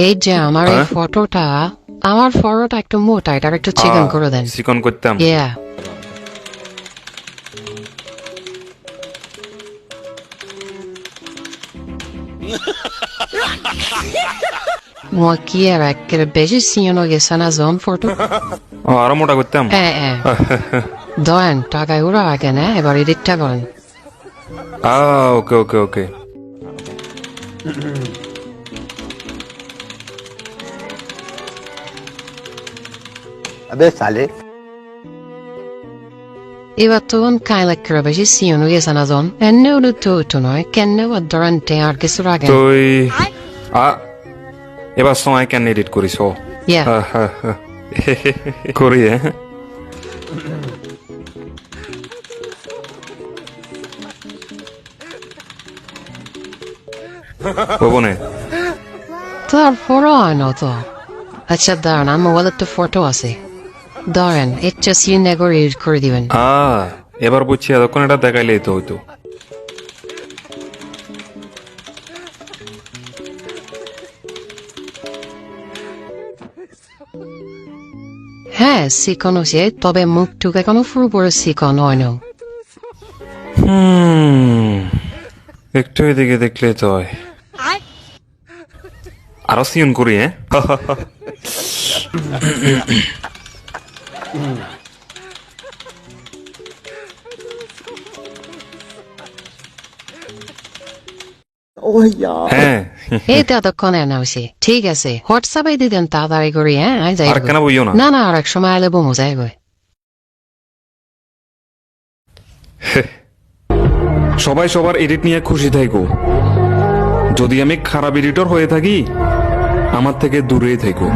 এই যে আমার এই ফটোটা, আমার ফটোটা একটু মোটা, এটা একটু চিকন করে দেন। চিকন করতাম। ইয়া মই কি আর একেবারে বেশি সিয়নো গেছে না জন ফটো। আরো মোটা করতাম। ধরেন টাকা উড়া আগে না, এবার এডিটটা করেন। ওকে ওকে ওকে। अबे साले এবার তখন কাইল একেবারে বেশি সিয়নো গেছে না জন, এনেও তো নয়, কেন ধরেন টে আর কিছু আগে। তুই এবার সময় কেন এডিট করিস? ও ইয়া করি বনে তারপরও হয় না তো। আচ্ছা দাঁড়ান, আমার মোবাইলে তো ফটো আছে, ধরেন এটা সিনে করে এডিট করে দিবেন। এবার বুঝছি, এতক্ষণ এটা দেখাইলেই তো হইতো। হ্যাঁ চিকন হয়েছে, তবে মুখটুক এখনো পুরোপুরি চিকন হয় না। একটু এদিকে দেখলে তো হয়। আরো সিয়ন করি ओह यार হ্যাঁ। এই তো এতক্ষণে না হয়েছে, ঠিক আছে হোয়াটসঅ্যাপে দিতেন তাড়াতাড়ি করি। হ্যাঁ আমি যাই। আর কেন বইও না? না আর এক সময় আলে বমু যাই গো। সবাই সবার এডিট নিয়ে খুশি থাকো। যদি আমি খারাপ এডিটর হয়ে থাকি, আমার থেকে দূরেই থাকো।